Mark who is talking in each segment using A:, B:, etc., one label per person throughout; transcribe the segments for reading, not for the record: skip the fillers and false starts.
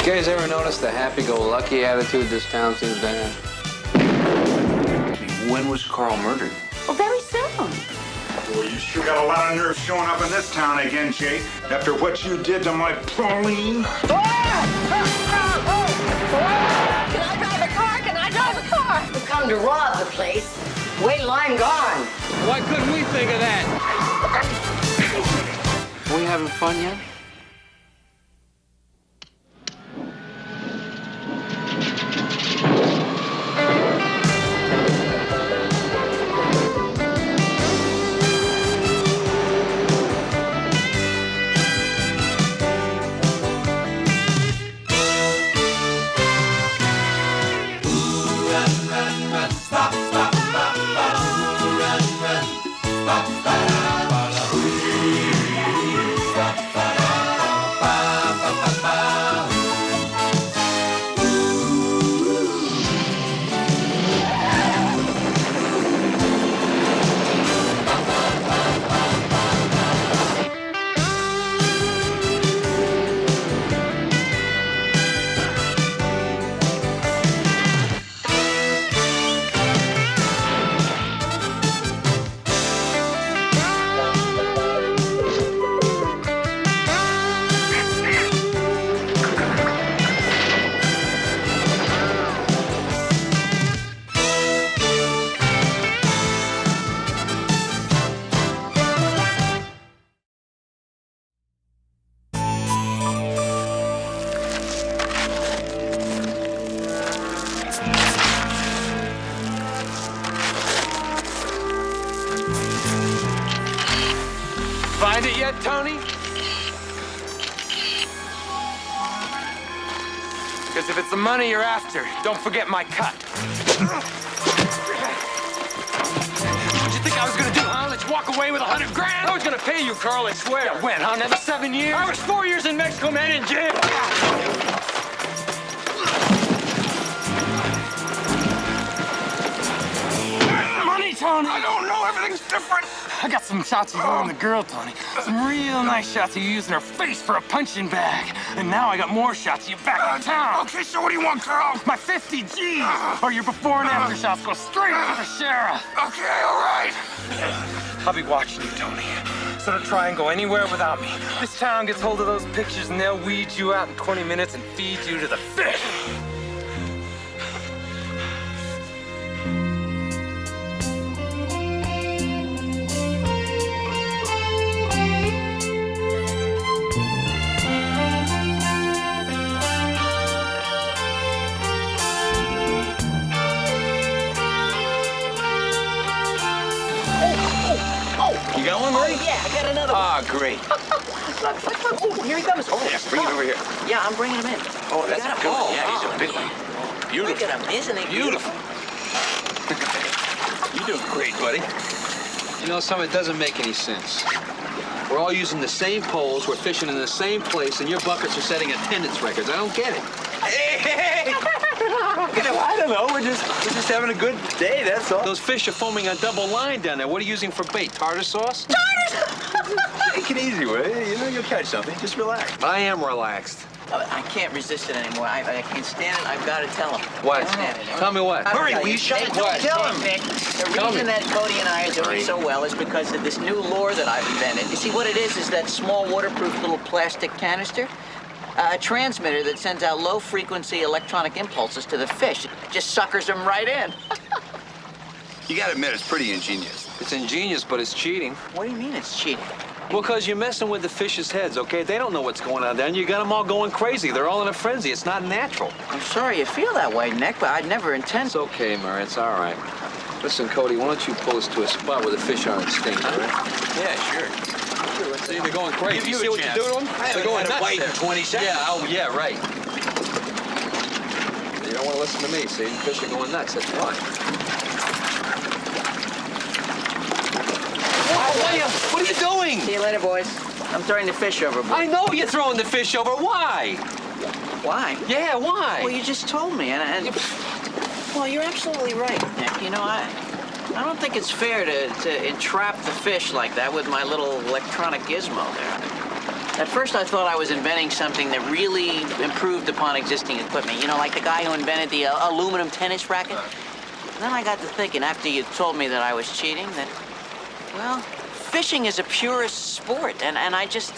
A: You guys ever notice the happy-go-lucky attitude this town seems to have?
B: When was Carl murdered?
C: Well, very soon.
D: Well, you sure got a lot of nerve showing up in this town again, Jake. After what you did to my Pauline.
C: Can I drive a car? Can I drive a car?
E: You come to rob the place. Wait till I'm gone.
A: Why couldn't we think of that? We having fun yet? Find it yet, Tony? Because if it's the money you're after, don't forget my cut. What'd you think I was gonna do, huh? Let's walk away with $100 grand? I was gonna pay you, Carl, I swear. Yeah, when, huh? Another 7 years? I was 4 years in Mexico, man, in jail. Money, Tony! I don't know, everything's different. I got some shots of you and the girl, Tony. Some real nice shots of you using her face for a punching bag. And now I got more shots of you back in town.
D: Okay, so what do you want, Carl?
C: My 50 G's! Or your before and after shots go straight to the sheriff.
D: Okay, all right.
C: I'll be watching you, Tony. So don't try and go anywhere without me. This town gets hold of those pictures and they'll weed you out in 20 minutes and feed you to the fish.
B: You got one, Marie?
E: Yeah, I got another one.
B: Ah, great.
E: Oh, here he comes. Oh,
B: Yeah, bring it over here.
E: yeah, I'm bringing him in.
B: Oh, that's
E: got
B: a
E: him.
B: good one.
E: Oh,
B: Yeah, he's a big one.
E: Look
B: Beautiful.
E: at him. Isn't he
B: Beautiful. You're doing great, buddy.
A: You know, some of it doesn't make any sense. We're all using the same poles, we're fishing in the same place, and your buckets are setting attendance records. I don't get it.
B: Hey! I don't know. We're just having a good day. That's all.
A: Those fish are foaming on double line down there. What are you using for bait? Tartar sauce?
B: Take it easy, will you? You know you'll catch something. Just relax.
A: I am relaxed.
E: I can't resist it anymore. I can't stand it. I've got to tell him.
A: What?
E: I can't stand it.
A: Tell me what?
B: Hurry,
E: I'll
B: will you
E: tell
B: shut
E: you.
B: it?
E: Hey,
B: Tell
E: Vic,
B: him.
E: The
A: Tell
E: reason
A: me.
E: that Cody and I are doing so well is because of this new lure that I've invented. You see, what it is that small waterproof little plastic canister. A transmitter that sends out low-frequency electronic impulses to the fish. It just suckers them right in.
B: You gotta admit, it's pretty ingenious.
A: It's ingenious, but it's cheating.
E: What do you mean it's cheating?
A: Well, because you're messing with the fish's heads, okay? They don't know what's going on there, and you got them all going crazy. They're all in a frenzy. It's not natural.
E: I'm sorry you feel that way, Nick, but I'd never intend.
A: It's okay, Murray. It's all right. Listen, Cody, why don't you pull us to a spot where the fish aren't extinct, all right?
B: Yeah, sure.
A: See, they're going crazy.
B: Give
A: You
B: you
A: see
B: a
A: what you
B: chance.
A: do to them?
B: I
A: They're
B: haven't
A: going
B: had a
A: nuts
B: bite in
A: there.
B: 20 seconds.
A: Yeah, oh, yeah, right. You don't want to listen to me, see? The fish are going nuts. That's why. Whoa, William, what are you doing?
E: See you later, boys. I'm throwing the fish overboard.
A: I know you're throwing the fish over. Why?
E: Why?
A: Yeah, why?
E: Well, you just told me, and well, you're absolutely right, Nick. You know, I don't think it's fair to entrap the fish like that with my little electronic gizmo there. At first, I thought I was inventing something that really improved upon existing equipment. You know, like the guy who invented the aluminum tennis racket. Then I got to thinking, after you told me that I was cheating, that, well, fishing is a purist sport. And I just,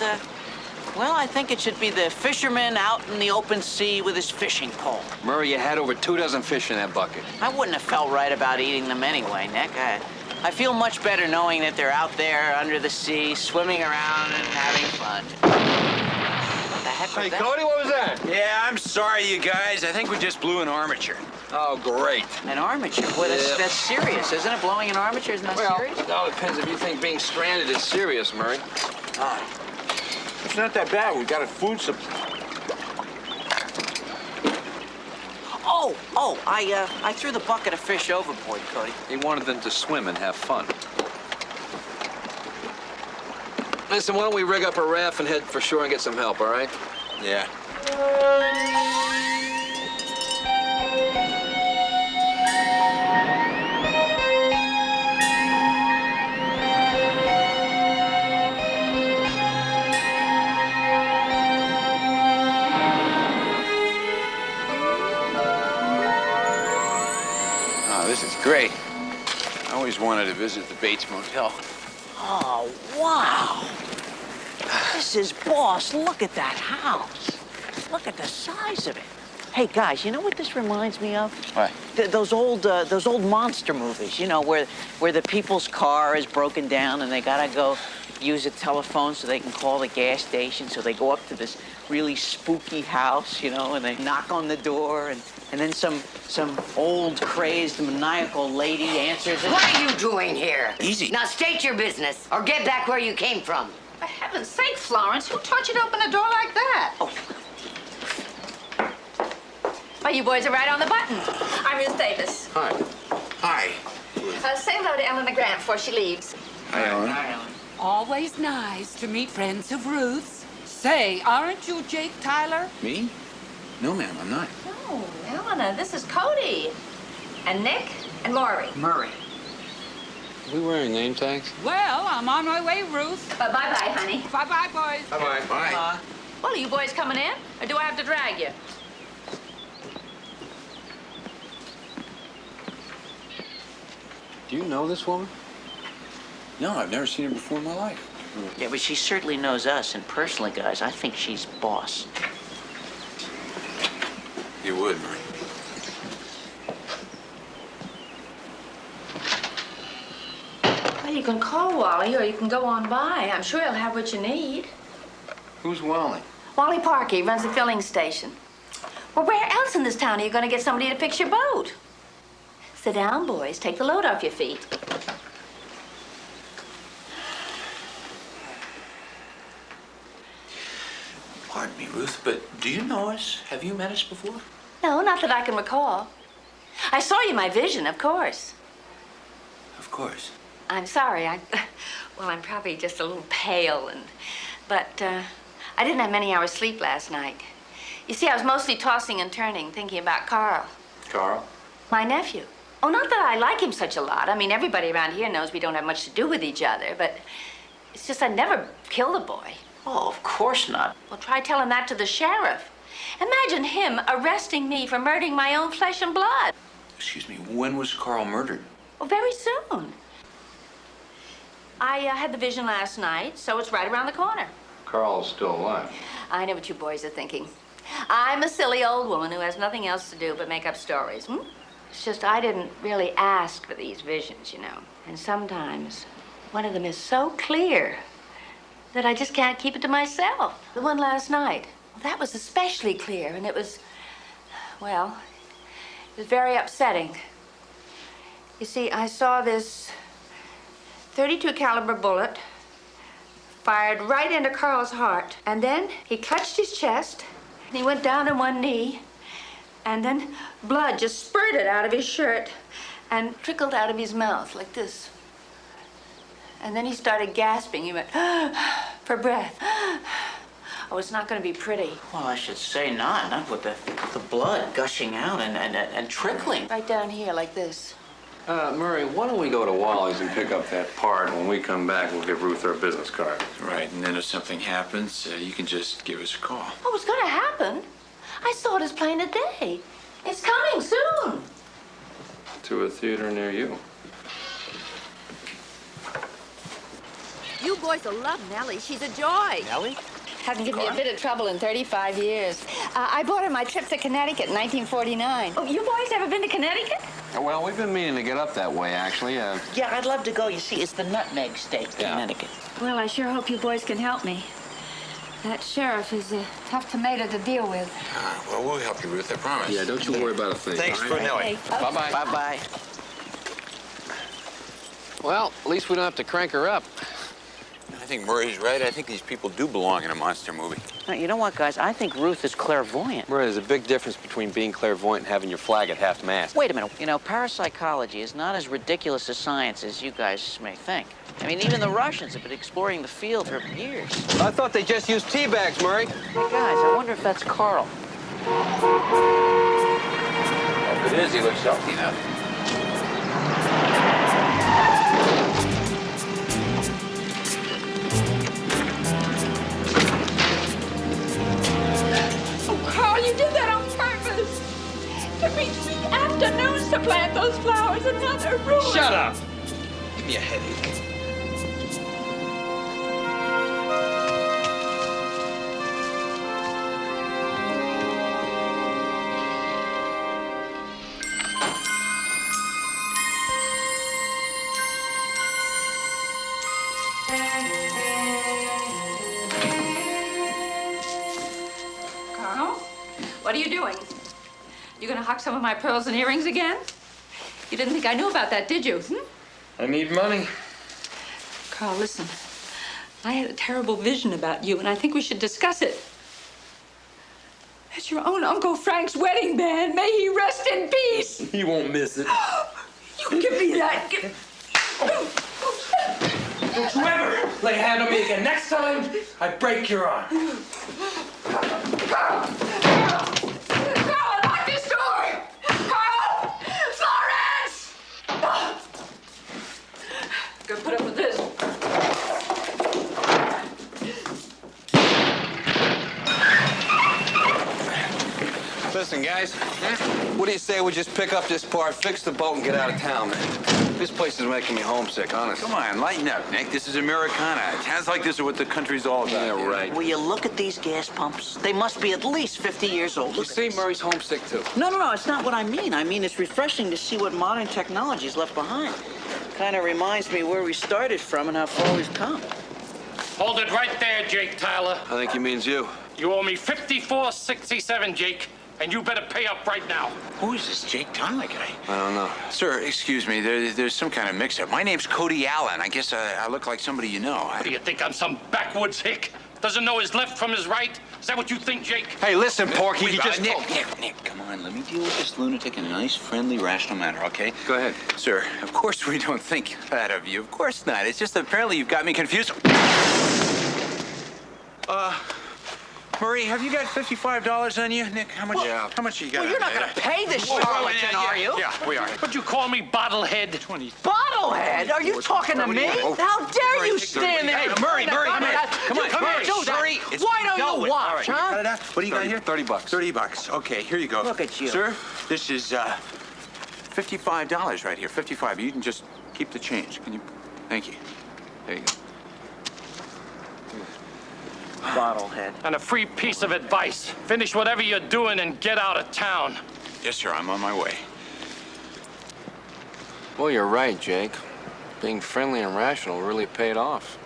E: well, I think it should be the fisherman out in the open sea with his fishing pole.
B: Murray, you had over 24 fish in that bucket.
E: I wouldn't have felt right about eating them anyway, Nick. I feel much better knowing that they're out there under the sea, swimming around and having fun. What the heck was
B: Hey,
E: that?
B: Cody, what was that?
F: Yeah, I'm sorry, you guys. I think we just blew an armature.
B: Oh, great.
E: An armature? Boy, that's serious, isn't it? Blowing an armature isn't that serious?
B: It all depends if you think being stranded is serious, Murray.
F: It's not that bad. We got a food supply.
E: I threw the bucket of fish overboard, Cody.
B: He wanted them to swim and have fun. Listen, why don't we rig up a raft and head for shore and get some help, all right?
F: Yeah. Oh, this is great. I always wanted to visit the Bates Motel.
E: Oh, wow. This is boss. Look at that house. Look at the size of it. Hey, guys, you know what this reminds me of?
F: What?
E: Those old monster movies, you know, where the people's car is broken down and they gotta go use a telephone so they can call the gas station. So they go up to this really spooky house, you know, and they knock on the door and then some old, crazed, maniacal lady answers it.
G: What are you doing here?
F: Easy.
G: Now state your business or get back where you came from.
H: For heaven's sake, Florence, who taught you to open a door like that?
E: Oh.
H: Well, you boys are right on the button. I'm Ruth Davis.
F: Hi. Hi.
H: Say hello to Eleanor Grant before she leaves.
F: Hi, Ellen.
E: Hi, Ellen.
I: Always nice to meet friends of Ruth's. Say, aren't you Jake Tyler?
F: Me? No, ma'am, I'm not.
H: Oh, Eleanor, this is Cody. And Nick and Maury.
E: Murray.
B: Are we wearing name tags?
I: Well, I'm on my way, Ruth.
H: Bye-bye, honey.
I: Bye-bye, boys.
F: Bye-bye. Bye.
H: Well, are you boys coming in? Or do I have to drag you?
B: Do you know this woman?
F: No, I've never seen her before in my life.
E: Yeah, but she certainly knows us, and personally, guys, I think she's boss.
F: You would, Murray.
H: Well, you can call Wally, or you can go on by. I'm sure he'll have what you need.
F: Who's Wally?
H: Wally Parker, he runs the filling station. Well, where else in this town are you going to get somebody to fix your boat? Sit down, boys. Take the load off your feet.
F: Pardon me, Ruth, but do you know us? Have you met us before?
H: No, not that I can recall. I saw you in my vision, of course.
F: Of course.
H: I'm sorry. Well, I'm probably just a little pale, but I didn't have many hours sleep last night. You see, I was mostly tossing and turning, thinking about Carl.
F: Carl?
H: My nephew. Oh, not that I like him such a lot. I mean, everybody around here knows we don't have much to do with each other, but it's just I'd never kill the boy.
E: Oh, of course not.
H: Well, try telling that to the sheriff. Imagine him arresting me for murdering my own flesh and blood.
F: Excuse me, when was Carl murdered?
H: Well, very soon. I had the vision last night, so it's right around the corner.
B: Carl's still alive.
H: I know what you boys are thinking. I'm a silly old woman who has nothing else to do but make up stories. It's just I didn't really ask for these visions, you know. And sometimes one of them is so clear that I just can't keep it to myself. The one last night, well, that was especially clear, and it was, well, it was very upsetting. You see, I saw this .32 caliber bullet fired right into Carl's heart, and then he clutched his chest, and he went down on one knee, and then blood just spurted out of his shirt and trickled out of his mouth like this. And then he started gasping. He went for breath. Oh, it's not going to be pretty.
E: Well, I should say not with the blood gushing out and trickling.
H: Right down here like this.
J: Murray, why don't we go to Wally's and pick up that part? When we come back, we'll give Ruth her business card.
F: Right, and then if something happens, you can just give us a call.
H: Oh, it's gonna happen. I saw it as plain as day. It's coming soon.
J: To a theater near you.
K: You boys will love Nellie. She's a joy.
B: Nellie?
H: Hasn't given me a bit of trouble in 35 years. I bought her my trip to Connecticut in 1949. Oh, you boys ever been to Connecticut?
J: Well, we've been meaning to get up that way, actually.
E: Yeah, I'd love to go. You see, it's the nutmeg state, Connecticut.
H: Well, I sure hope you boys can help me. That sheriff is a tough tomato to deal with.
F: Well, we'll help you, Ruth, I promise.
J: Yeah, don't you worry about a thing.
B: Thanks for Nellie.
J: Bye-bye.
E: Bye-bye.
J: Well, at least we don't have to crank her up.
F: I think Murray's right. I think these people do belong in a monster movie.
E: Now, you know what, guys? I think Ruth is clairvoyant.
J: Murray, there's a big difference between being clairvoyant and having your flag at half-mast.
E: Wait a minute. You know, parapsychology is not as ridiculous a science as you guys may think. I mean, even the Russians have been exploring the field for years.
J: I thought they just used tea bags, Murray.
E: Hey, guys, I wonder if that's Carl.
F: If it is, he looks healthy enough.
I: Carl, you did that on purpose. Took me 3 afternoons to plant those flowers and now they're ruined.
C: Shut up!
F: Give me a headache.
I: Carl, what are you doing? You gonna huck some of my pearls and earrings again? You didn't think I knew about that, did you?
C: I need money.
I: Carl, listen. I had a terrible vision about you, and I think we should discuss it. It's your own Uncle Frank's wedding band. May he rest in peace.
C: He won't miss it.
I: You give me that.
C: Don't you ever lay a hand on me again. Next time, I break your arm.
I: Carl, lock this door! Carl! Florence! Gonna put up with this.
J: Listen, guys, what do you say we just pick up this part, fix the boat, and get out of town, man? This place is making me homesick, honestly.
F: Come on, lighten up, Nick. This is Americana. Towns like this are what the country's all about.
J: Yeah, right.
E: Will you look at these gas pumps? They must be at least 50 years old.
J: You see, Murray's homesick, too.
E: No, it's not what I mean. I mean, it's refreshing to see what modern technology's left behind. Kind of reminds me where we started from and how far we've come.
L: Hold it right there, Jake Tyler.
J: I think he means you.
L: You owe me $54.67, Jake, and you better pay up right now.
F: Who is this Jake Tyler guy?
J: I don't know.
F: Sir, excuse me. There's some kind of mix-up. My name's Cody Allen. I guess I look like somebody you know.
L: What do you think I'm some backwoods hick? Doesn't know his left from his right? Is that what you think, Jake?
J: Hey, listen, Porky, you
F: Wait,
J: just...
F: Nick, come on. Let me deal with this lunatic in a nice, friendly, rational manner, okay?
J: Go ahead.
F: Sir, of course we don't think that of you. Of course not. It's just that apparently you've got me confused. Murray, have you got $55 on you? Nick, how much?
E: Well,
F: how much you got?
E: Well, you're not going to pay this charlatan, are you?
F: Yeah, we are.
L: Would you call me bottlehead?
E: Bottlehead? Are you talking to me? How dare you stand there?
F: Hey, Murray, come on.
E: Murray, why don't you watch, huh?
F: What do you got here?
J: $30.
F: $30. Okay, here you go.
E: Look at you.
F: Sir, this is $55 right here. 55. You can just keep the change. Can you? Thank you. There you go.
E: Bottlehead.
L: And a free piece of advice. Finish whatever you're doing and get out of town.
F: Yes, sir. I'm on my way.
J: Well, you're right, Jake. Being friendly and rational really paid off.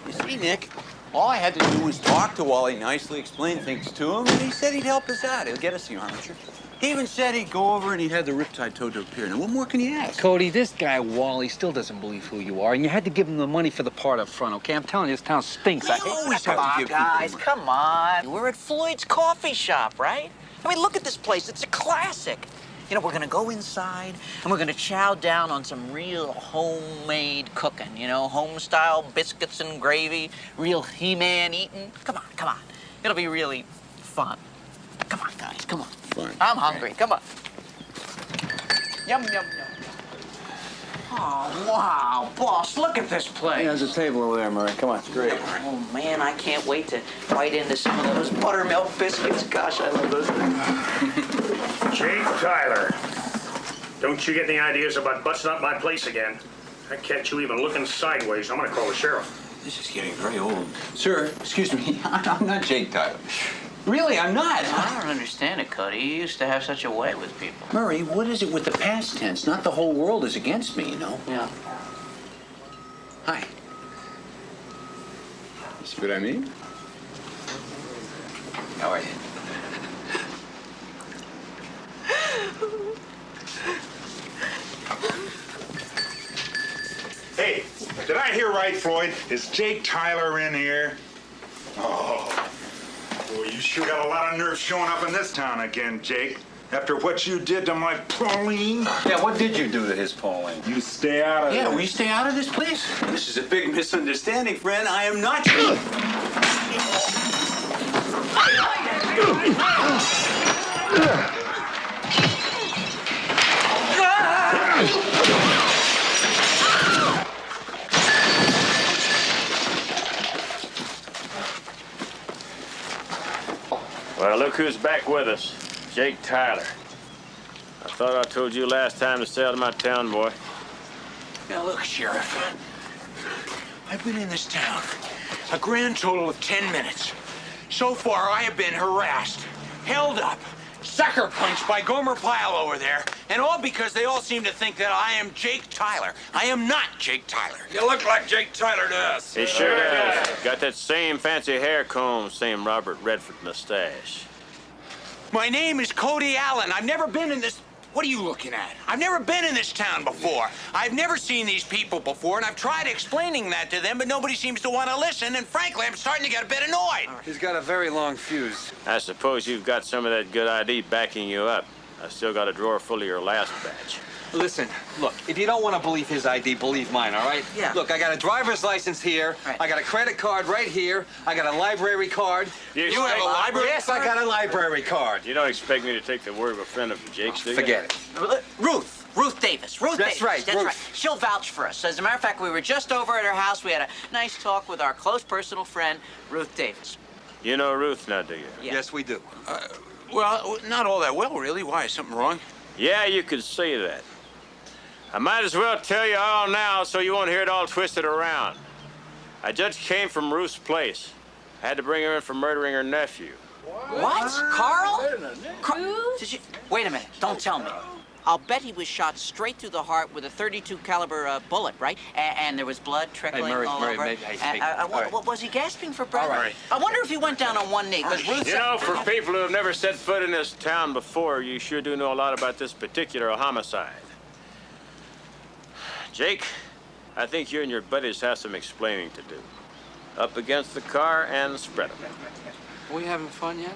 F: You see, Nick, all I had to do was talk to Wally, nicely explain things to him, and he said he'd help us out. He'll get us the armature. He even said he'd go over and he'd have the Riptide towed to a pier. Now, what more can you ask?
B: Cody, this guy Wally still doesn't believe who you are, and you had to give him the money for the part up front, okay? I'm telling you, this town stinks. I
F: always have to give
E: guys,
F: people
E: come on. We're at Floyd's coffee shop, right? I mean, look at this place. It's a classic. You know, we're gonna go inside and we're gonna chow down on some real homemade cooking, you know, home-style biscuits and gravy, real He-Man eating. Come on, come on. It'll be really fun. Come on, guys, come on.
F: Fine.
E: I'm hungry, come on. Yum, yum, yum. Oh, wow, boss, look at this place.
F: Yeah, there's a table over there, Murray. Come on, it's great.
E: Oh, man, I can't wait to bite into some of those buttermilk biscuits. Gosh, I love those things.
M: Jake Tyler, don't you get any ideas about busting up my place again? I catch you even looking sideways, I'm gonna call the sheriff.
F: This is getting very old. Sir, excuse me, I'm not Jake Tyler. Really, I'm not.
E: I don't understand it, Cody. You used to have such a way with people.
F: Murray, what is it with the past tense? Not the whole world is against me, you know?
E: Yeah.
F: Hi. You see what I mean? How are you?
D: Hey, did I hear right, Floyd? Is Jake Tyler in here? Oh, boy, you sure got a lot of nerve showing up in this town again, Jake. After what you did to my Pauline.
F: Yeah, what did you do to his Pauline?
D: You stay out of
F: Yeah,
D: this.
F: will you stay out of this, please? This is a big misunderstanding, friend. I am not Jake.
N: Well, look who's back with us. Jake Tyler. I thought I told you last time to stay out of my town, boy.
F: Now, look, Sheriff. I've been in this town a grand total of 10 minutes. So far, I have been harassed, held up, sucker punched by Gomer Pyle over there, and all because they all seem to think that I am Jake Tyler. I am not Jake Tyler.
J: You look like Jake Tyler to us.
N: He sure does. Got that same fancy hair comb, same Robert Redford mustache.
F: My name is Cody Allen. I've never been in this... What are you looking at? I've never been in this town before. I've never seen these people before, and I've tried explaining that to them, but nobody seems to want to listen, and frankly, I'm starting to get a bit annoyed.
J: He's got a very long fuse.
N: I suppose you've got some of that good ID backing you up. I still got a drawer full of your last batch.
B: Listen, look, if you don't want to believe his ID, believe mine, all right?
E: Yeah.
B: Look, I got a driver's license here.
E: Right.
B: I got a credit card right here. I got a library card.
N: You
B: have a library Yes,
E: card?
B: I got a library card.
N: You don't expect me to take the word of a friend of Jake's, do you?
B: Forget it.
E: Ruth Davis. Ruth
B: That's
E: Davis.
B: right,
E: That's
B: Ruth.
E: right. She'll vouch for us. As a matter of fact, we were just over at her house. We had a nice talk with our close personal friend, Ruth Davis.
N: You know Ruth now, do you?
E: Yeah.
B: Yes, we do.
F: Well, not all that well, really. Why? Is something wrong?
N: Yeah, you could say that. I might as well tell you all now so you won't hear it all twisted around. I just came from Ruth's place. I had to bring her in for murdering her nephew.
E: What? Carl? Did you... Wait a minute. Don't tell me. I'll bet he was shot straight through the heart with a .32 caliber bullet, right? And there was blood trickling
B: Murray,
E: all over.
B: maybe, hey, all right.
E: Was he gasping for breath?
B: All right.
E: I wonder if he went down on one knee. Because Ruth
N: You know, for people who have never set foot in this town before, you sure do know a lot about this particular homicide. Jake, I think you and your buddies have some explaining to do. Up against the car and spread them.
J: Are we having fun yet?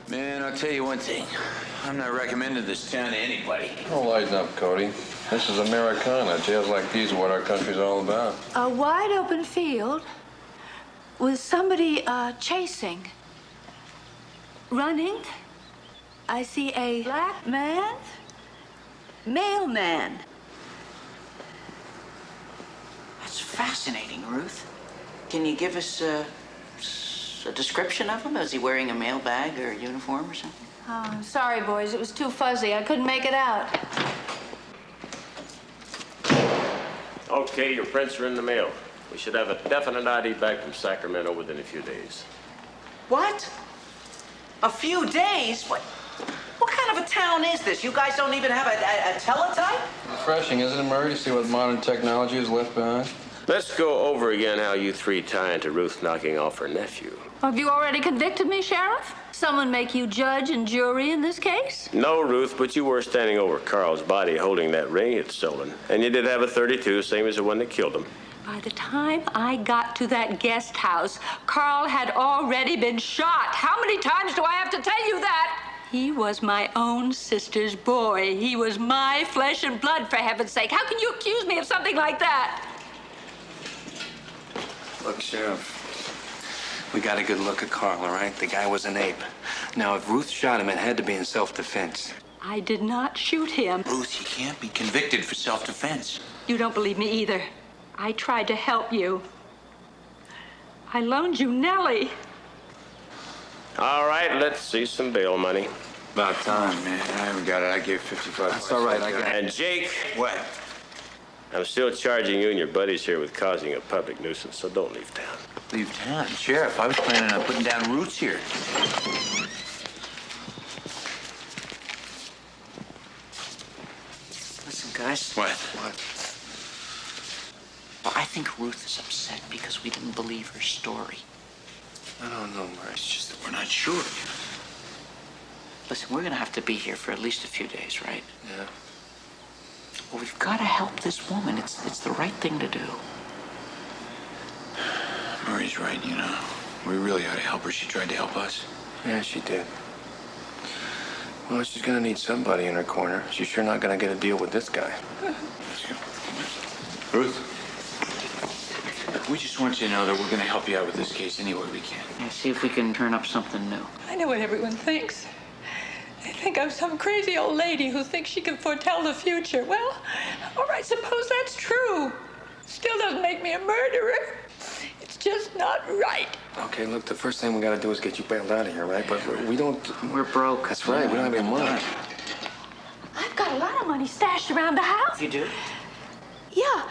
F: Man, I'll tell you one thing. I'm not recommending this town to anybody.
J: Oh, lighten up, Cody. This is Americana. Jails like these are what our country's all about.
I: A wide open field with somebody chasing, running. I see a black man, mailman.
E: That's fascinating, Ruth. Can you give us a description of him? Is he wearing a mail bag or a uniform or something?
I: Oh, I'm sorry, boys. It was too fuzzy. I couldn't make it out.
N: Okay, your prints are in the mail. We should have a definite ID back from Sacramento within a few days.
E: What? A few days? What kind of a town is this? You guys don't even have a teletype?
J: Refreshing, isn't it, Murray, to see what modern technology has left behind?
N: Let's go over again how you three tie into Ruth knocking off her nephew.
I: Have you already convicted me, Sheriff? Someone make you judge and jury in this case?
N: No, Ruth, but you were standing over Carl's body holding that ring he'd stolen. And you did have a .32, same as the one that killed him.
I: By the time I got to that guest house, Carl had already been shot. How many times do I have to tell you that? He was my own sister's boy. He was my flesh and blood, for heaven's sake. How can you accuse me of something like that?
O: Look, Sheriff, we got a good look at Carl, all right? The guy was an ape. Now, if Ruth shot him, it had to be in self-defense.
I: I did not shoot him.
F: Ruth, he can't be convicted for self-defense.
I: You don't believe me either. I tried to help you. I loaned you Nellie.
N: All right, let's see some bail money.
F: About time, man. I haven't got it. I gave 55.
O: That's all right, I got it.
N: And Jake,
F: What?
N: I'm still charging you and your buddies here with causing a public nuisance, so don't leave town.
F: Leave town? Sheriff, I was planning on putting down roots here.
E: Listen, guys.
F: What?
E: Well, I think Ruth is upset because we didn't believe her story.
O: I don't know, Murray. It's just that
F: We're not sure.
E: Listen, we're gonna have to be here for at least a few days, right?
O: Yeah.
E: Well, we've got to help this woman. It's the right thing to do.
F: Murray's right, you know. We really ought to help her. She tried to help us.
O: Yeah, she did. Well, she's gonna need somebody in her corner. She's sure not gonna get a deal with this guy.
F: Let's go. Ruth, we just want you to know that we're going to help you out with this case any way we can.
E: Yeah, see if we can turn up something new.
I: I know what everyone thinks. They think I'm some crazy old lady who thinks she can foretell the future. Well, all right, suppose that's true. Still doesn't make me a murderer. It's just not right.
O: Okay, look, the first thing we gotta do is get you bailed out of here, right? But we don't...
E: We're broke.
O: That's right, we don't have any money.
I: I've got a lot of money stashed around the house.
E: You do?
I: Yeah,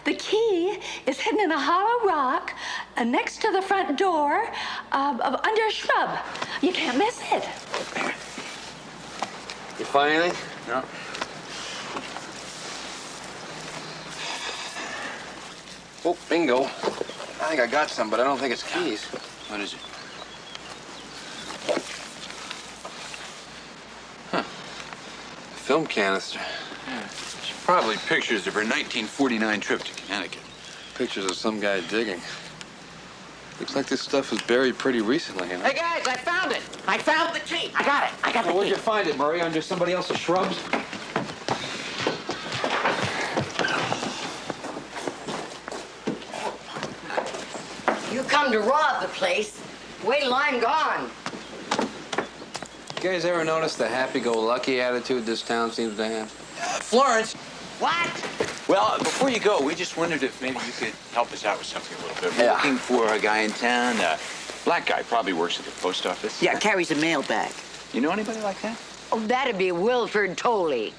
I: the key is hidden in a hollow rock next to the front door under a shrub. You can't miss it.
O: You find anything?
F: No.
O: Oh, bingo. I think I got some, but I don't think it's keys.
F: What is it? Huh.
O: Film canister.
F: Yeah. It's probably pictures of her 1949 trip to Connecticut.
O: Pictures of some guy digging. Looks like this stuff was buried pretty recently, you know?
E: Hey, guys, I found it. I found the key. I got it. I got the
B: Where'd
E: key.
B: you find it, Murray? Under somebody else's shrubs?
G: You come to rob the place. Wait till I'm gone.
O: You guys ever notice the happy-go-lucky attitude this town seems to have?
F: Florence.
G: What?
F: Well, before you go, we just wondered if maybe you could help us out with something a little bit. We're
E: Yeah.
F: looking for a guy in town. Black guy, probably works at the post office.
E: Yeah, carries a mail bag.
F: You know anybody like that?
G: Oh, that'd be Wilford Tolley.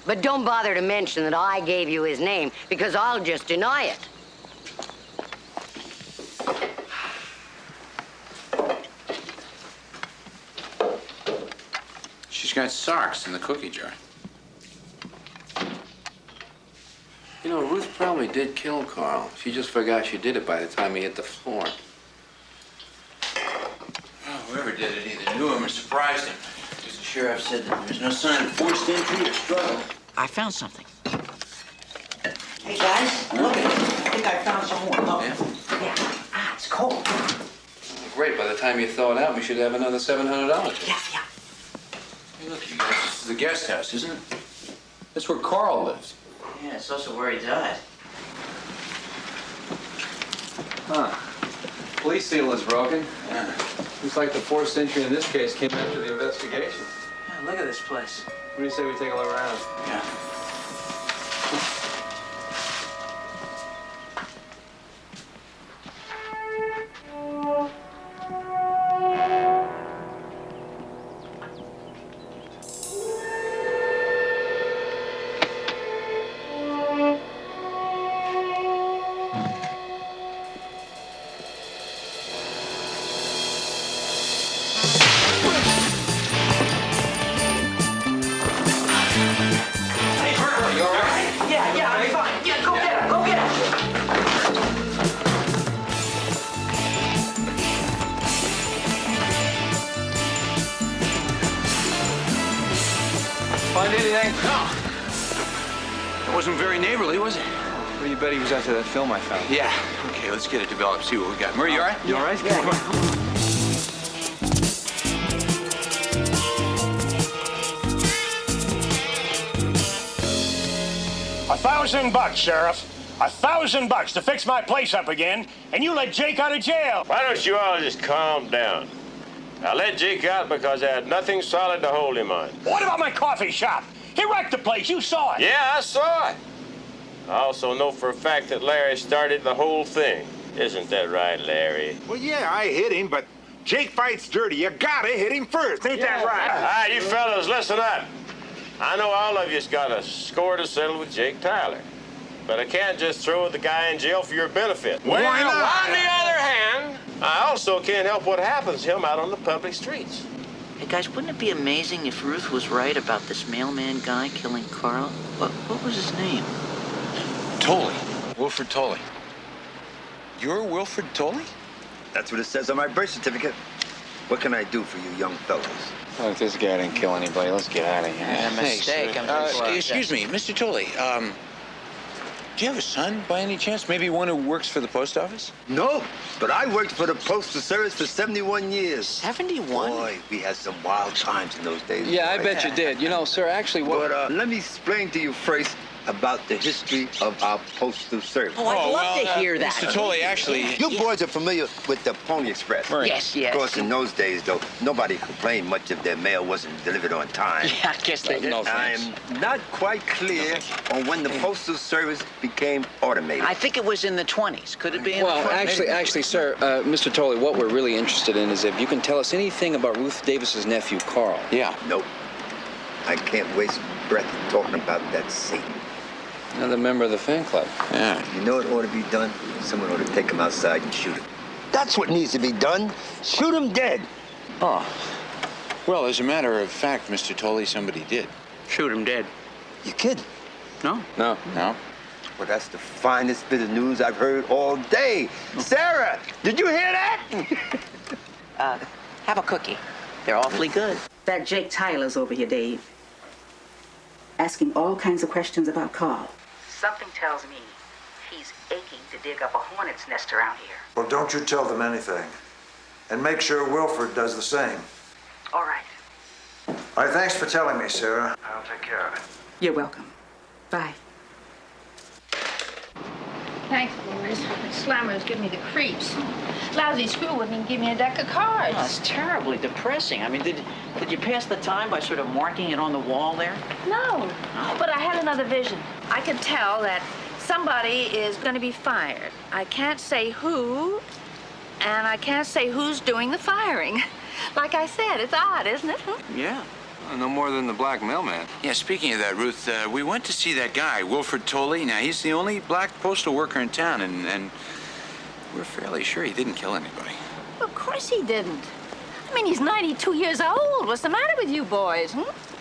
G: But don't bother to mention that I gave you his name, because I'll just deny it.
F: She's got socks in the cookie jar.
O: You know, Ruth probably did kill Carl. She just forgot she did it by the time he hit the floor.
F: Well, whoever did it either knew him or surprised him. Because the sheriff said that there's no sign of forced entry or struggle.
E: I found something. Hey, guys, look at it. I think I found some more. Look. Yeah. Ah, it's cold.
O: Great, by the time you thaw it out, we should have another $700.
E: Yeah.
F: Hey, look, you guys, this is the guest house, isn't it? That's where Carl lives.
E: Yeah, it's also where he died.
O: Huh. Police seal is broken.
F: Yeah.
O: Looks like the forced entry in this case came after the investigation.
E: Yeah, look at this place.
O: What do you say we take a look around?
F: Yeah.
E: Yeah, I'm fine. Yeah, go get him. Go get him.
O: Find anything?
F: No. It wasn't very neighborly, was it?
J: What do you bet he was after that film I found?
F: Yeah. Okay, let's get it developed, see what we got. Murray, you all right?
J: You all right?
F: Yeah.
J: Come on.
M: $1,000, Sheriff. $1,000 to fix my place up again, and you let Jake out of jail.
N: Why don't you all just calm down? I let Jake out because I had nothing solid to hold him on.
M: What about my coffee shop? He wrecked the place. You saw it.
N: Yeah, I saw it. I also know for a fact that Larry started the whole thing. Isn't that right, Larry?
D: Well, yeah, I hit him, but Jake fights dirty. You gotta hit him first. Ain't that right?
N: All right, you fellas, listen up. I know all of you's got a score to settle with Jake Tyler. But I can't just throw the guy in jail for your benefit.
D: Why not?
N: On the other hand, I also can't help what happens to him out on the public streets.
E: Hey, guys, wouldn't it be amazing if Ruth was right about this mailman guy killing Carl? What was his name?
F: Tolley. Wilfred Tolley. You're Wilfred Tolley?
B: That's what it says on my birth certificate. What can I do for you young fellows?
J: Look, this guy didn't kill anybody. Let's get out of here.
E: Yeah, mistake.
F: Excuse me, Mr. Tolley. Do you have a son by any chance? Maybe one who works for the post office?
B: No, but I worked for the Postal Service for 71 years.
E: 71?
B: Boy, we had some wild times in those days.
J: Yeah, I
B: boy.
J: bet you did. You know, sir, actually, what...
B: But let me explain to you first about the history of our Postal Service.
E: Oh, I'd love to hear that.
F: Mr. Tolley, actually...
B: You boys are familiar with the Pony Express.
F: Right.
E: Yes.
B: Of course, in those days, though, nobody complained much if their mail wasn't delivered on time.
E: Yeah, I guess they did.
J: No
B: I
J: thanks.
B: am not quite clear on when the Postal Service became automated.
E: I think it was in the 20s. Could it be in
J: Well,
E: the 20s?
J: actually, sir, Mr. Tolley, what we're really interested in is if you can tell us anything about Ruth Davis's nephew, Carl.
F: Yeah.
B: Nope. I can't waste breath talking about that Satan.
J: Another member of the fan club.
F: Yeah.
B: You know what ought to be done? Someone ought to take him outside and shoot him. That's what needs to be done. Shoot him dead.
F: Oh. Well, as a matter of fact, Mr. Tolley, somebody did.
E: Shoot him dead.
B: You kidding?
E: No?
J: No.
F: No?
B: Well, that's the finest bit of news I've heard all day. Sarah, did you hear that?
E: Have a cookie. They're awfully good.
P: That Jake Tyler's over here, Dave. Asking all kinds of questions about Carl. Something tells me he's aching to dig up a hornet's nest around here.
Q: Well, don't you tell them anything. And make sure Wilfred does the same.
P: All right.
Q: All right, thanks for telling me, Sarah. I'll take care of it.
P: You're welcome. Bye.
K: Thanks, boys. Slammer's giving me the creeps. Lousy screw wouldn't even give me a deck of cards.
E: Oh, it's terribly depressing. I mean, did you pass the time by sort of marking it on the wall there?
K: No, but I had another vision. I could tell that somebody is going to be fired. I can't say who, and I can't say who's doing the firing. Like I said, it's odd, isn't it?
F: Yeah.
J: No more than the black mailman.
F: Yeah, speaking of that, Ruth, we went to see that guy, Wilfred Tolley. Now, he's the only black postal worker in town, and we're fairly sure he didn't kill anybody.
K: Of course he didn't. I mean, he's 92 years old. What's the matter with you boys,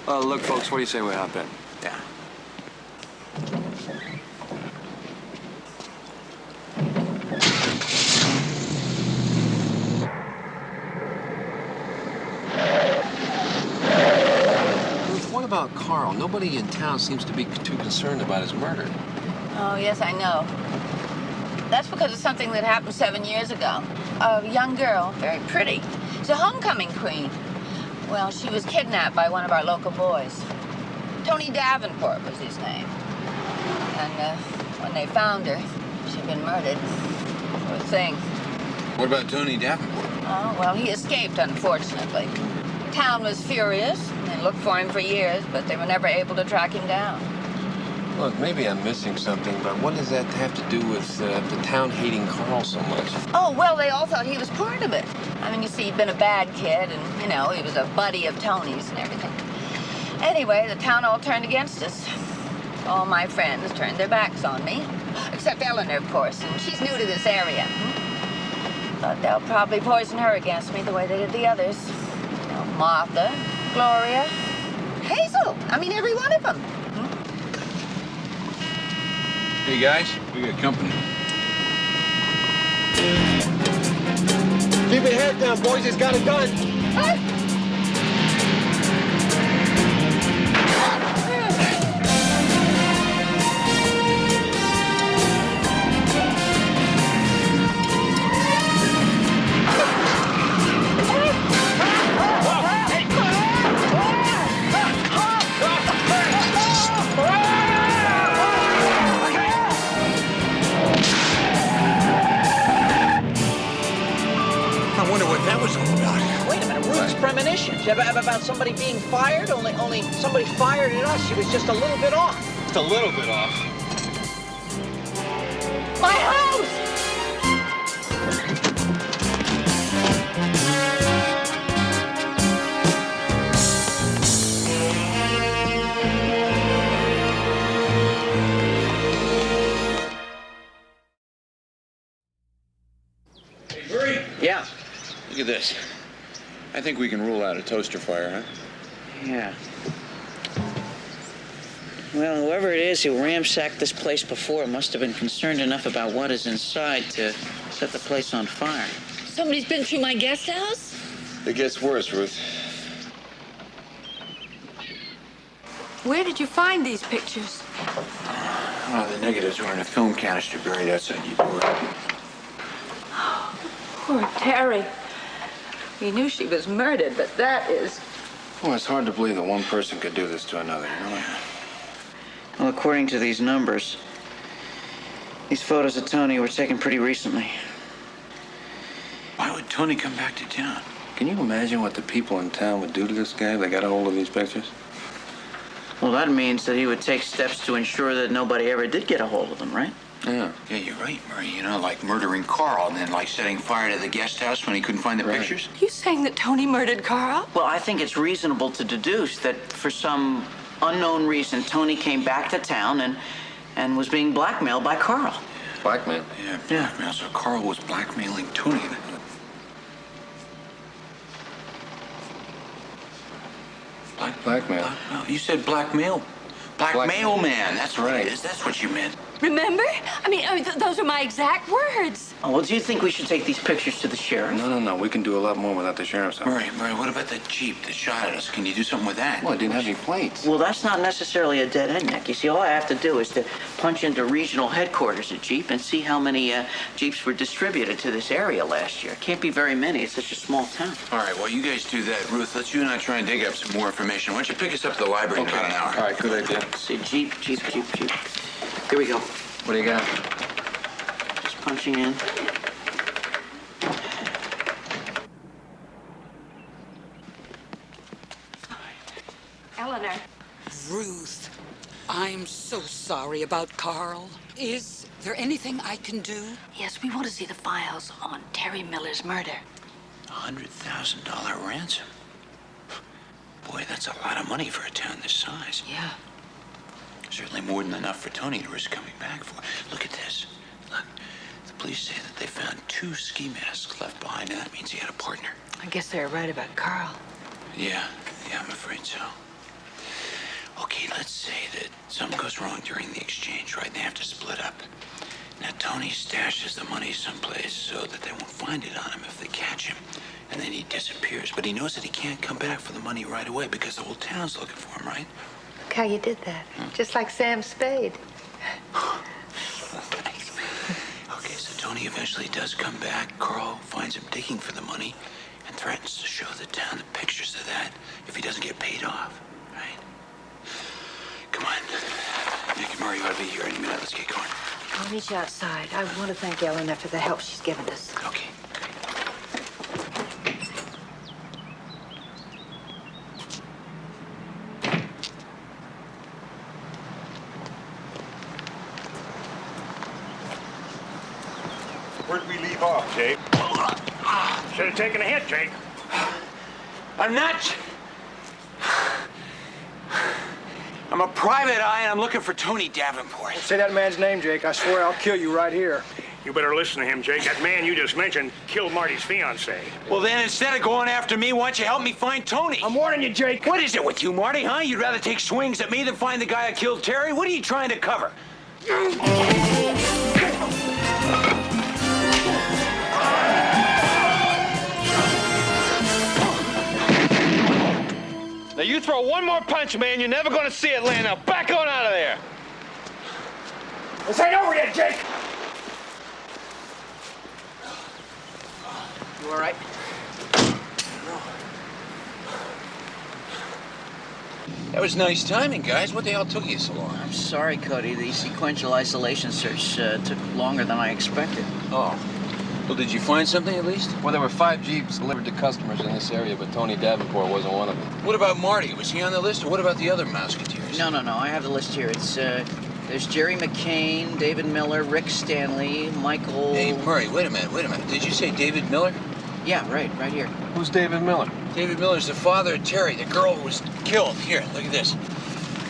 J: Well, look, folks, what do you say we hop in?
F: Yeah.
J: What about Carl? Nobody in town seems to be too concerned about his murder.
K: Oh, yes, I know. That's because of something that happened 7 years ago. A young girl, very pretty. She's a homecoming queen. Well, she was kidnapped by one of our local boys. Tony Davenport was his name. And when they found her, she'd been murdered. Poor thing.
F: What about Tony Davenport?
K: Oh, well, he escaped, unfortunately. The town was furious. They looked for him for years, but they were never able to track him down.
J: Look, maybe I'm missing something, but what does that have to do with the town hating Carl so much?
K: Oh, well, they all thought he was part of it. I mean, you see, he'd been a bad kid, and, you know, he was a buddy of Tony's and everything. Anyway, the town all turned against us. All my friends turned their backs on me. Except Eleanor, of course, and she's new to this area. But they'll probably poison her against me the way they did the others. You know, Martha, Gloria, Hazel. I mean, every one of them.
F: Hey, guys, we got company.
R: Keep your head down, boys. He's got a gun.
E: somebody being fired, only somebody fired at us. She was just a little bit off.
J: Just a little bit off.
E: My house!
F: Yeah. Look at this. I think we can rule out a toaster fire, huh?
E: Yeah. Well, whoever it is who ransacked this place before must have been concerned enough about what is inside to set the place on fire.
I: Somebody's been through my guest house?
J: It gets worse, Ruth.
I: Where did you find these pictures?
F: Oh, the negatives were in a film canister buried outside your door.
I: Poor Terry. We knew she was murdered, but that is...
J: Well, it's hard to believe that one person could do this to another, you know?
E: Well, according to these numbers, these photos of Tony were taken pretty recently.
F: Why would Tony come back to town?
J: Can you imagine what the people in town would do to this guy if they got a hold of these pictures?
E: Well, that means that he would take steps to ensure that nobody ever did get a hold of them, right?
J: Yeah.
F: Yeah, you're right, Murray. You know, like murdering Carl and then like setting fire to the guest house when he couldn't find the pictures.
I: You saying that Tony murdered Carl?
E: Well, I think it's reasonable to deduce that for some unknown reason, Tony came back to town and was being blackmailed by Carl.
J: Blackmail?
F: Yeah, blackmail. So Carl was blackmailing Tony.
J: Blackmail?
F: You said blackmail. Blackmail man. That's right. That's what you meant.
I: Remember? I mean, those are my exact words.
E: Oh, well, do you think we should take these pictures to the sheriff?
J: No. We can do a lot more without the sheriff's office.
F: Murray, what about the Jeep that shot at us? Can you do something with that?
J: Well, it didn't have any plates.
E: Well, that's not necessarily a dead end, Nick. You see, all I have to do is to punch into regional headquarters at Jeep and see how many Jeeps were distributed to this area last year. Can't be very many. It's such a small town.
F: All right, well, you guys do that. Ruth, let's you and I try and dig up some more information. Why don't you pick us up at the library in about an hour?
J: All right, good idea.
E: See, Jeep. Here we go.
J: What do you got?
E: Just punching in.
I: Eleanor.
S: Ruth, I'm so sorry about Carl. Is there anything I can do?
H: Yes, we want to see the files on Terry Miller's murder.
F: $100,000 ransom. Boy, that's a lot of money for a town this size.
H: Yeah.
F: Certainly more than enough for Tony to risk coming back for. Look at this. Look, the police say that they found 2 ski masks left behind, and that means he had a partner.
H: I guess they're right about Carl.
F: Yeah, I'm afraid so. Okay, let's say that something goes wrong during the exchange, right? And they have to split up. Now, Tony stashes the money someplace so that they won't find it on him if they catch him. And then he disappears. But he knows that he can't come back for the money right away because the whole town's looking for him, right?
H: Look how you did that. Just like Sam Spade.
F: Thanks. Okay, so Tony eventually does come back. Carl finds him digging for the money and threatens to show the town the pictures of that if he doesn't get paid off, right? Come on. Nick and Murray ought to be here any minute. Let's get going.
H: I'll meet you outside. I want to thank Eleanor for the help she's given us.
F: Okay.
D: Where'd we leave off, Jake?
M: Should have taken a hit, Jake.
F: I'm not. I'm a private eye, and I'm looking for Tony Davenport.
R: Don't say that man's name, Jake. I swear I'll kill you right here.
M: You better listen to him, Jake. That man you just mentioned killed Marty's fiancée.
F: Well, then, instead of going after me, why don't you help me find Tony?
R: I'm warning you, Jake.
F: What is it with you, Marty, huh? You'd rather take swings at me than find the guy who killed Terry? What are you trying to cover?
N: Now you throw one more punch, man, you're never gonna see it land. Now back on out of there.
R: This ain't over yet, Jake.
E: You all right?
F: That was nice timing, guys. What the hell took you so long?
E: I'm sorry, Cody. The sequential isolation search took longer than I expected.
F: Oh. Well, did you find something at least?
O: Well, there were 5 Jeeps delivered to customers in this area, but Tony Davenport wasn't one of them.
F: What about Marty? Was he on the list, or what about the other Mouseketeers?
E: No. I have the list here. It's, there's Jerry McCain, David Miller, Rick Stanley, Michael...
F: Hey, Murray, wait a minute. Did you say David Miller?
E: Yeah, right here.
O: Who's David Miller?
F: David Miller's the father of Terry, the girl who was killed. Here, look at this.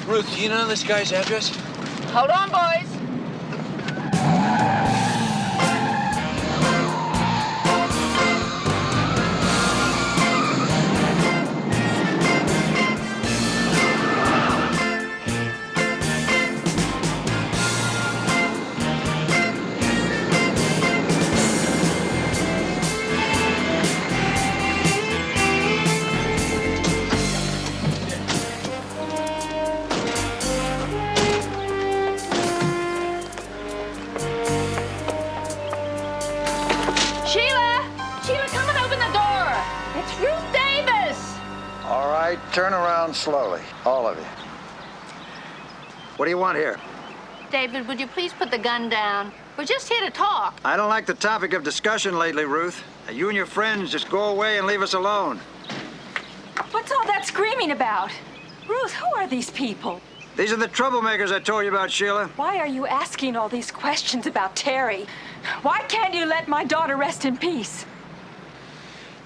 F: Ruth, do you know this guy's address?
K: Hold on, boys.
Q: Turn around slowly, all of you. What do you want here?
H: David, would you please put the gun down? We're just here to talk.
Q: I don't like the topic of discussion lately, Ruth. You and your friends just go away and leave us alone.
I: What's all that screaming about? Ruth, who are these people?
Q: These are the troublemakers I told you about, Sheila.
I: Why are you asking all these questions about Terry? Why can't you let my daughter rest in peace?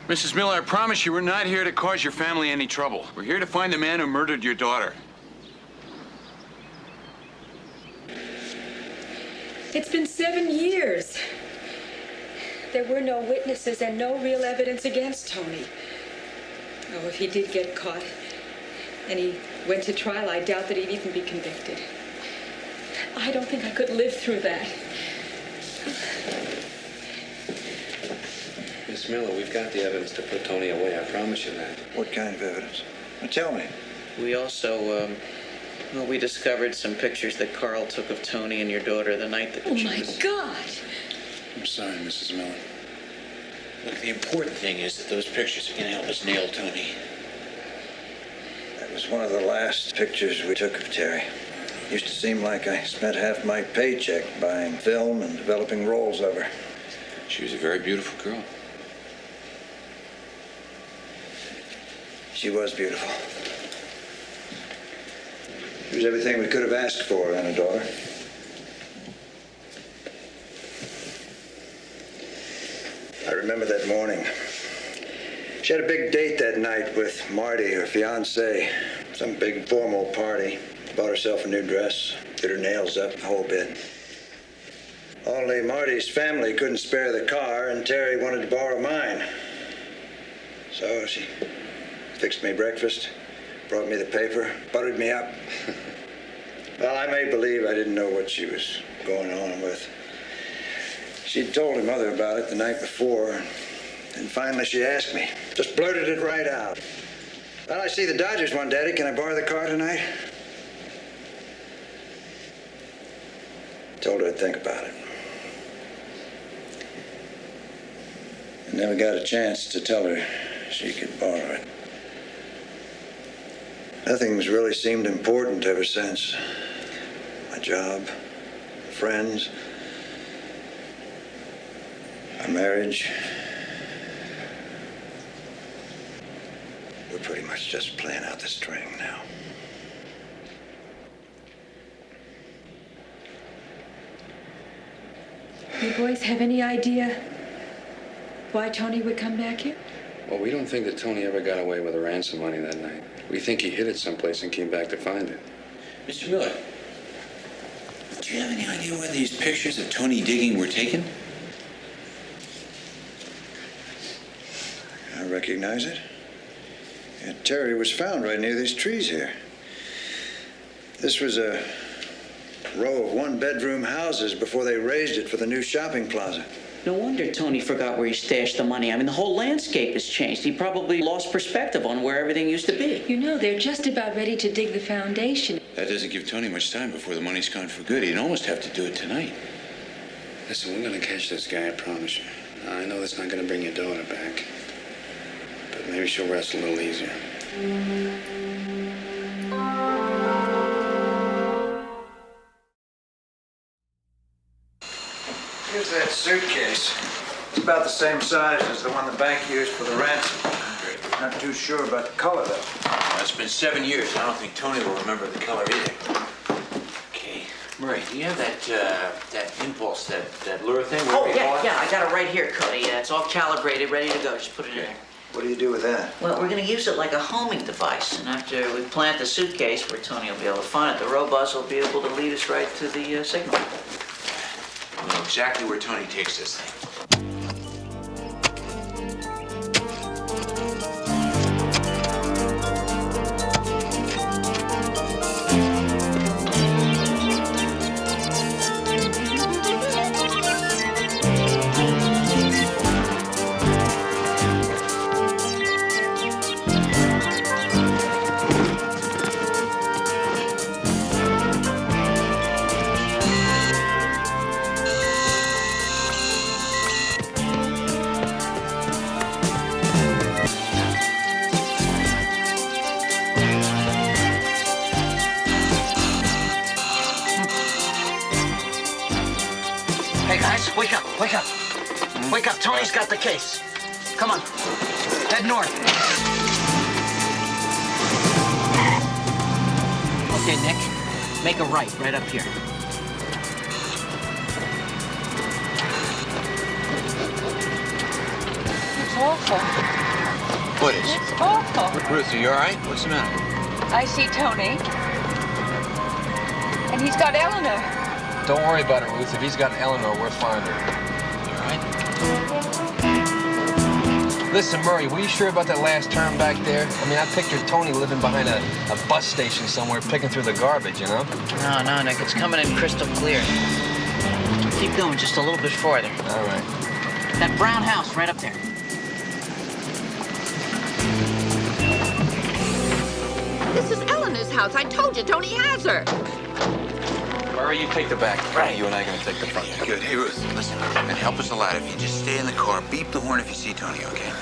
F: Mrs. Miller, I promise you we're not here to cause your family any trouble. We're here to find the man who murdered your daughter.
T: It's been 7 years. There were no witnesses and no real evidence against Tony. Oh, if he did get caught and he went to trial, I doubt that he'd even be convicted. I don't think I could live through that.
O: Miss Miller, we've got the evidence to put Tony away, I promise you that.
Q: What kind of evidence? Now, tell me.
E: We also, we discovered some pictures that Carl took of Tony and your daughter the night that she was...
T: God!
F: I'm sorry, Mrs. Miller. Look, the important thing is that those pictures are going to help us nail Tony.
Q: That was one of the last pictures we took of Terry. Used to seem like I spent half my paycheck buying film and developing rolls of her.
F: She was a very beautiful girl.
Q: She was beautiful. She was everything we could have asked for in a daughter. I remember that morning. She had a big date that night with Marty, her fiancé. Some big formal party. Bought herself a new dress, did her nails up, the whole bit. Only Marty's family couldn't spare the car, and Terry wanted to borrow mine. So she fixed me breakfast, brought me the paper, buttered me up. Well, I made believe I didn't know what she was going on with. She'd told her mother about it the night before, and finally she asked me. Just blurted it right out. Well, I see the Dodgers won, Daddy. Can I borrow the car tonight? Told her I'd think about it. I never got a chance to tell her she could borrow it. Nothing's really seemed important ever since. My job, friends, our marriage. We're pretty much just playing out the string now.
T: You boys have any idea why Tony would come back here?
O: Well, we don't think that Tony ever got away with the ransom money that night. We think he hid it someplace and came back to find it.
F: Mr. Miller, do you have any idea where these pictures of Tony digging were taken?
Q: I recognize it. Yeah, Terry was found right near these trees here. This was a row of one-bedroom houses before they raised it for the new shopping plaza.
E: No wonder Tony forgot where he stashed the money. I mean, the whole landscape has changed. He probably lost perspective on where everything used to be.
T: You know, they're just about ready to dig the foundation.
F: That doesn't give Tony much time before the money's gone for good. He'd almost have to do it tonight.
O: Listen, we're gonna catch this guy, I promise you. I know that's not gonna bring your daughter back, but maybe she'll rest a little easier.
Q: Here's that suitcase. It's about the same size as the one the bank used for the ransom. Not too sure about the color, though.
F: Well, it's been 7 years. I don't think Tony will remember the color either. Okay. Murray, do you have that impulse, that lure thing?
E: Oh, yeah, I got it right here, Cody. It's all calibrated, ready to go. Just put it in there.
Q: What do you do with that?
E: Well, we're going to use it like a homing device. And after we plant the suitcase where Tony will be able to find it, the robust will be able to lead us right to the signal.
F: I know exactly where Tony takes this thing.
E: Hey, guys, wake up, wake up. Wake up, Tony's got the case. Come on, head north. Okay, Nick, make a right up here.
T: It's awful.
F: What is?
T: It's awful.
F: Ruth, are you all right? What's the matter?
T: I see Tony. And he's got Eleanor.
O: Don't worry about it, Ruth. If he's got Eleanor, we'll find her.
F: You all right?
O: Listen, Murray, were you sure about that last turn back there? I mean, I pictured Tony living behind a bus station somewhere picking through the garbage, you know?
E: No, Nick, it's coming in crystal clear. Keep going just a little bit farther.
O: All right.
E: That brown house right up there.
K: This is Eleanor's house. I told you, Tony has her.
O: Murray, you take the back. Right. You and I are going to take the front.
F: Yeah, good. Hey, Ruth, listen. And help us a lot if you just stay in the car. Beep the horn if you see Tony, okay?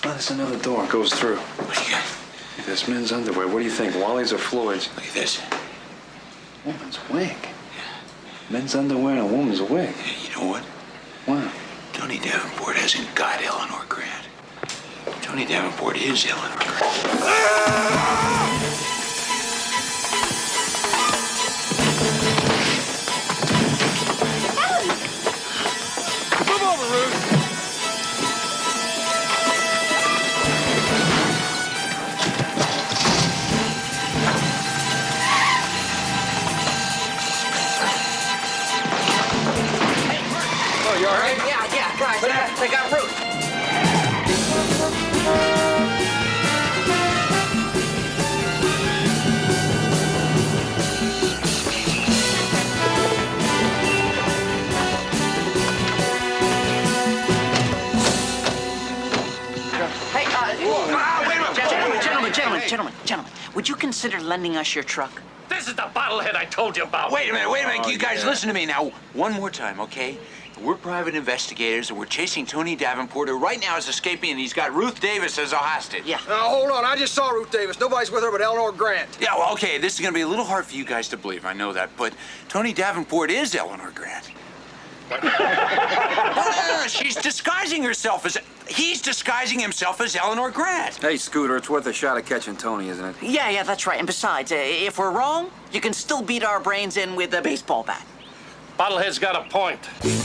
O: There's another door. It goes through.
F: What do you got?
O: There's men's underwear. What do you think, Wally's or Floyd's?
F: Look at this.
O: Woman's wig. Men's underwear and a woman's wig.
F: Yeah, you know what?
O: What?
F: Tony Davenport hasn't got Eleanor Grant. Tony Davenport is Eleanor Grant.
R: Come over, Ruth.
E: You all right? Yeah, guys, they got Ruth. Hey, gentlemen, would you consider lending us your truck?
L: This is the bottlehead I told you about.
F: Wait a minute. You guys listen to me now. One more time, okay? We're private investigators, and we're chasing Tony Davenport, who right now is escaping, and he's got Ruth Davis as a hostage.
E: Yeah.
R: Now, hold on. I just saw Ruth Davis. Nobody's with her but Eleanor Grant.
F: Yeah, well, okay, this is going to be a little hard for you guys to believe. I know that, but Tony Davenport is Eleanor Grant. No, she's disguising herself as... He's disguising himself as Eleanor Grant.
O: Hey, Scooter, it's worth a shot at catching Tony, isn't it?
E: Yeah, that's right. And besides, if we're wrong, you can still beat our brains in with a baseball bat.
L: Bottlehead's got a point.
R: Does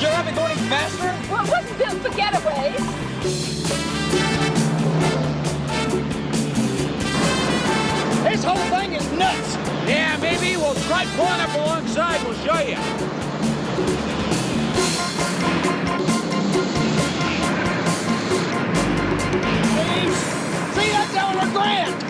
R: your rabbit go any faster?
T: Well, it wasn't built for getaways.
R: This whole thing is nuts.
F: Yeah, maybe we'll try pulling up alongside. We'll show you.
R: See, that's Eleanor Grant.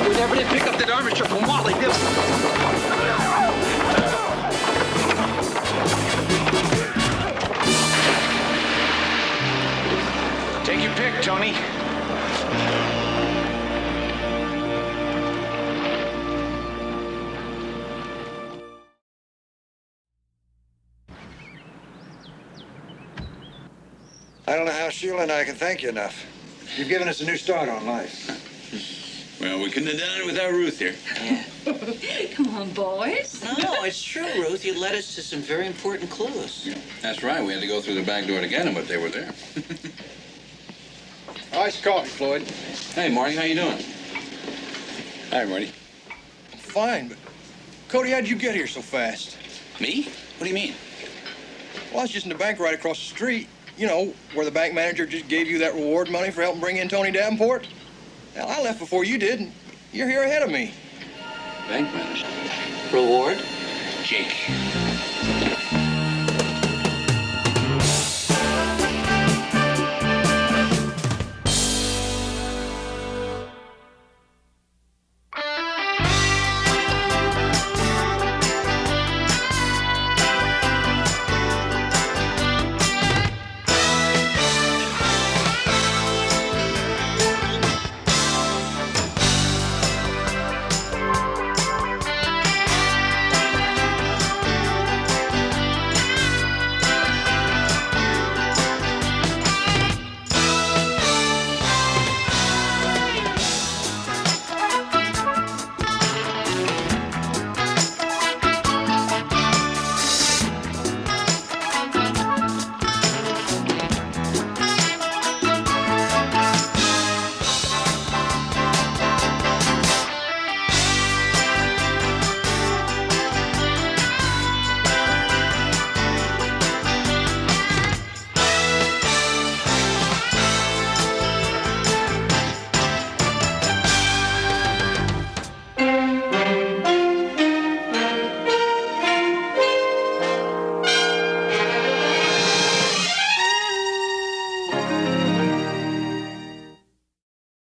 R: We never did pick up that armature from Wally, did we?
B: Take your pick, Tony.
Q: I don't know how Sheila and I can thank you enough. You've given us a new start on life.
F: Well, we couldn't have done it without Ruth here.
I: Come on, boys.
E: No, it's true, Ruth. You led us to some very important clues.
J: That's right. We had to go through the back door to get them, but they were there.
R: Iced coffee, Floyd.
J: Hey, Marty, how you doing? Hi, Marty.
R: Fine, but Cody, how'd you get here so fast?
J: Me? What do you mean?
R: Well, I was just in the bank right across the street. You know, where the bank manager just gave you that reward money for helping bring in Tony Davenport. Now, I left before you did, and you're here ahead of me.
J: Bank manager.
E: Reward?
J: Jake.